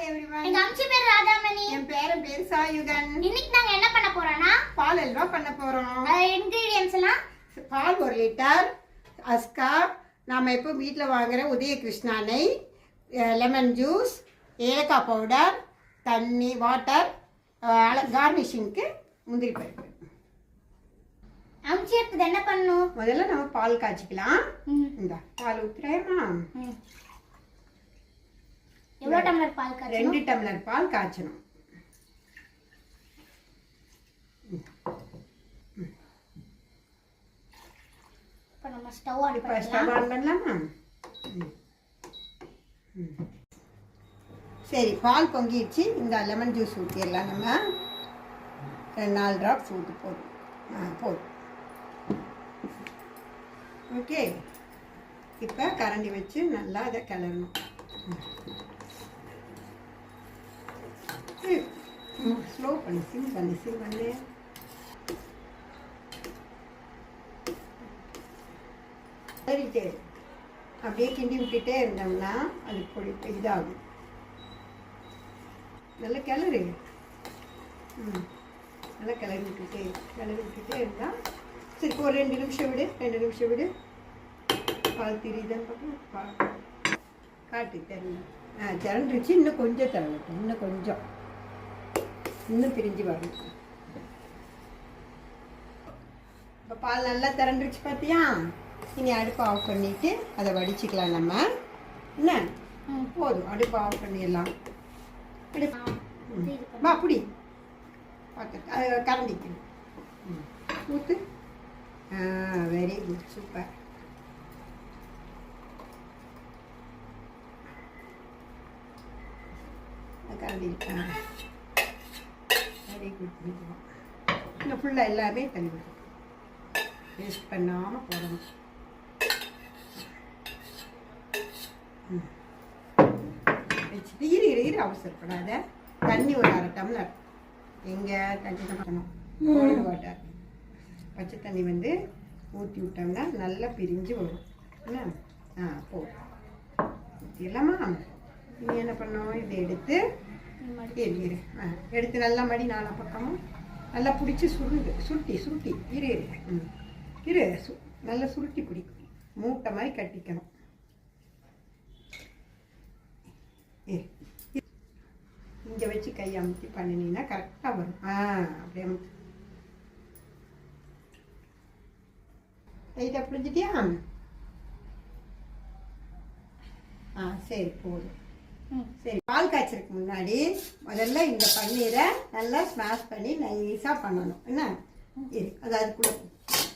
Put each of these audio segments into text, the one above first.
everyone. எங்க அம்ச்சி பேர் ராதாமணி. என் பேர் சாயுகன். இன்னைக்கு நாங்க என்ன பண்ண போறோம்னா பால் அல்வா பண்ண போறோம். இன்கிரிடியன்ட்ஸ் எல்லாம் பால் 1 லிட்டர், அஸ்கா, நாம இப்போ வீட்டில் வாங்குற உதய கிருஷ்ணா நெய், லெமன் ஜூஸ், ஏலக்காய் பவுடர், தண்ணி, வாட்டர், கார்னிஷிங்க்கு முந்திரி பருப்பு. அம்ச்சி எடுத்து என்ன பண்ணணும்? முதல்ல நம்ம பால் காய்ச்சிக்கலாம். இந்த பால் ஊத்துறேமா? எவ்வளவு டம்ளர் பால் காய்ச்சணும்? 2 டம்ளர் பால் காய்ச்சணும். இப்போ நம்ம ஸ்டவ் ஆன் பண்ணலாம். ஸ்டவ் ஆன் பண்ணலாமா? சரி, பால் பொங்கிடுச்சு. இந்த லெமன் ஜூஸ் ஊற்றிடலாம். நம்ம 4 ட்ராப்ஸ் ஊற்றி போதும். போதும். ஓகே, இப்போ கரண்டி வச்சு நல்லா அதை கிளறணும். ஸ்லோ பண்ணி சிம் பண்ணு. சரிட்டு அப்படியே கிண்டி விட்டுட்டே இருந்தோம்னா அது பொடி இதாகும். நல்லா கிளறு. நல்லா கிளறி விட்டுட்டே இருந்தால் சரி. ஒரு 2 நிமிஷம் விடு. பால் திரிதான் பார்க்கணும். காட்டு தரணும். திரண்டுருச்சு. இன்னும் கொஞ்சம் தரணும். இன்னும் பிரிஞ்சு வரணும். இப்போ பால் நல்லா திரண்டுருச்சு பார்த்தியா? இனி அடுப்பை ஆஃப் பண்ணிவிட்டு அதை வடிச்சிக்கலாம். நம்ம என்ன போதும், அடுப்பை ஆஃப் பண்ணிடலாம். அப்படி பார்க்க கரண்டிக்கு ஊற்று. Very good, super. கரண்டி வெரி குட். இன்னும் ஃபுல்லாக எல்லாமே தண்ணி விடும். வேஸ்ட் பண்ணாமல் போடணும். வச்சுட்டு இரு அவசரப்படாத. தண்ணி ஒரு 1/2 டம்ளர். எங்கே தண்ணி பண்ணணும்? கோல்டு வாட்டர், பச்சை தண்ணி வந்து ஊற்றி விட்டோம்னா நல்லா பிரிஞ்சு வரும். என்ன போதும். ஊற்றிடலாமா? நீ என்ன பண்ணோம்? இதை எடுத்து எடுத்து நல்லா மடி 4 பக்கமும் நல்லா பிடிச்சி சுருட்டி இரு நல்லா சுருட்டி பிடி. மூட்டை மாதிரி கட்டிக்கணும். இங்கே வச்சு கை அமுத்தி பண்ணினீங்கன்னா கரெக்டாக வரும். அப்படியே அமுத்தி லைட்டாக பிடிச்சிட்டியா? சரி, போதும். சரி, பால் காய்ச்சறதுக்கு முன்னாடி முதல்ல இந்த பன்னீரை நல்லா ஸ்மாஷ் பண்ணி நைஸாக பண்ணணும். என்ன அது அதுக்குள்ள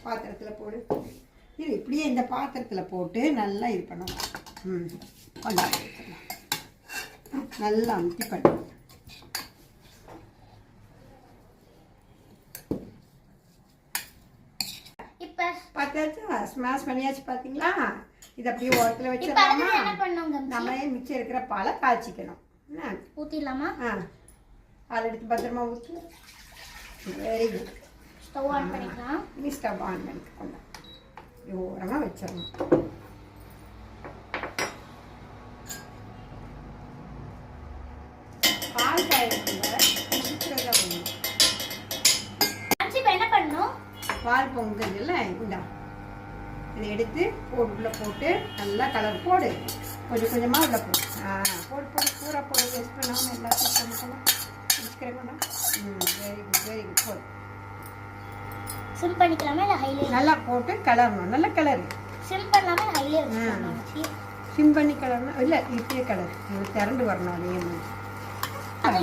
பாத்திரத்தில் போடு. இப்படியே இந்த பாத்திரத்தில் போட்டு நல்லா இது பண்ணணும். நல்லா அமுத்தி பண்ணணும். பார்த்தாச்சா? ஸ்மாஷ் பண்ணியாச்சு. பார்த்தீங்களா? இது அப்படியே ஓரத்தில் வச்சிடலாமா? நம்ம மிச்சம் இருக்கிற பாலை காய்ச்சிக்கணும். ஊற்றிடலாமா? பால் எடுத்து பத்திரமா ஊற்றி. Very good. ஸ்டவ் ஆன் பண்ணிக்கலாம். இனி ஸ்டவ் ஆன் பண்ணிக்கோங்க. ஓரமாக வச்சிடணும். பால் காய்ச்சிக்கிறதா என்ன பண்ணணும்? பால் பொங்குதுல்ல, இந்தா இதை எடுத்து உள்ளே போட்டு நல்லா கலர் போடு. கொஞ்சம் கொஞ்சமாக உள்ளே போடு. போடு பூரா போடு. வேஸ்ட் பண்ணாமல் எல்லாத்தையும் வச்சுக்கிறேன். Very good. போடு. சிம் பண்ணிக்கலாமா இல்லை ஹைலே? நல்லா போட்டு கலரணும். நல்லா கலரு. சிம் பண்ணலாமா ஹைலே? சிம் பண்ணி கலரணும். இல்லை, இப்படியே கலர் திரண்டு வரணும். அதே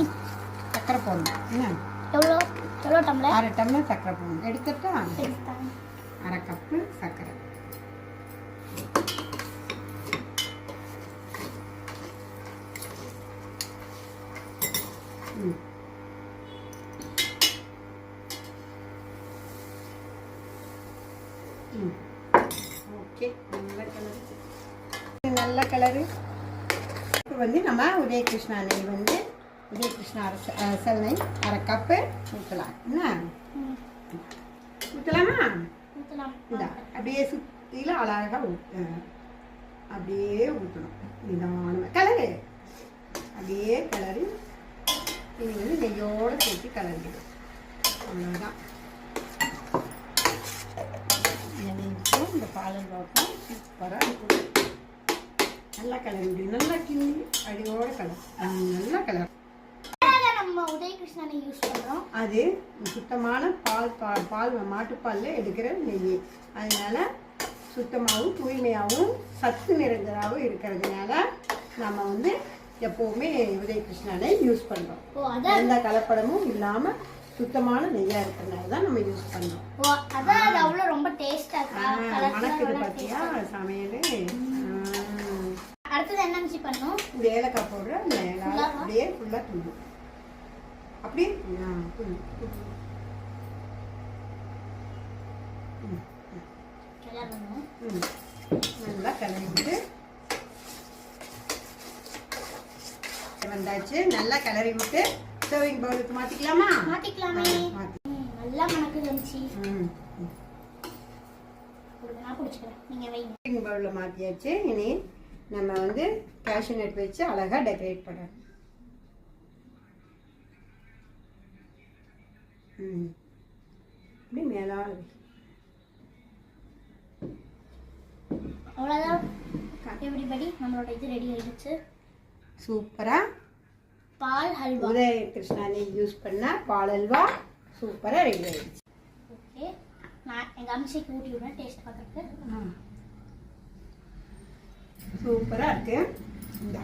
சக்கரை போடணும். என்ன எவ்வளோ டம்ளர்? 1/2 டம்ளர் சக்கரை போடணும். எடுத்துட்டா 1/2 கப்பு சக்கரை. ஓகே, நல்ல கலரு. இப்போ வந்து நம்ம உதய கிருஷ்ணா நெய் வந்து உதய கிருஷ்ணா அரசல் நெய் 1/2 கப்பு ஊற்றலாம். என்ன ஊற்றலாமா? இந்த அப்படியே சுற்றில அழகாக அப்படியே ஊற்றணும். நிதானமாக கலரு. அப்படியே கிளறி இனி வந்து நெய்யோடு சேர்த்து கிளறிடும். அவ்வளோதான். நெய்க்கும் இந்த பாலல்வாக்கும் சூப்பராக இருக்கும். நல்லா கிளறி முடியும். நல்லா கிண்டி அடியோட கலர் நல்லா கலர். நம்ம உதயகிருஷ்ணனை யூஸ் பண்ணுறோம். அது சுத்தமான பால் மாட்டுப்பாலில் எடுக்கிற நெய். அதனால சுத்தமாகவும் தூய்மையாகவும் சத்து நிறைந்ததாகவும் இருக்கிறதுனால நம்ம வந்து எப்போவுமே உதயகிருஷ்ணனை யூஸ் பண்ணுறோம். எந்த கலப்படமும் இல்லாமல் சுத்தமான நெய்யாக இருக்கிறதுனால தான் நம்ம யூஸ் பண்ணுறோம். அதான் அவ்வளோ ரொம்ப டேஸ்ட்டாக மணக்குது பார்த்தியா சமையல். அடுத்தது என்ன மிக்சி பண்ணணும்? இந்த ஏலக்காய் போடுற அந்த ஏலக்காய் அப்படியே ஃபுல்லாக துண்டும். அப்படியே நல்லா கிளறிவிட்டு வந்தாச்சு. நல்லா கிளறி விட்டு சர்விங் பவுலுக்கு மாற்றிக்கலாமா? மாற்றிக்கலாமே. நல்லா மணக்குது வந்துச்சு. நான் பிடிச்சிக்கிறேன், நீங்கள் வைங்க. சர்விங் பவுலில் மாற்றியாச்சு. இனி நம்ம வந்து கேஷ்யூ நட் வச்சு அழகாக டெக்கரேட் பண்ணணும். இப்படி மேலாக அவ்வளோதான். எவ்ரிபடி நம்மளோட இது ரெடி ஆயிடுச்சு. சூப்பராக பால் ஹல்வா. உதயகிருஷ்ணனை யூஸ் பண்ண பால் ஹல்வா சூப்பராக ரெடி ஆயிடுச்சு. ஓகே, நான் எங்கள் அம்மிக்கு ஊட்டி விடுறேன் டேஸ்ட் பார்க்குறதுக்கு. சூப்பராக இருக்கு. இந்த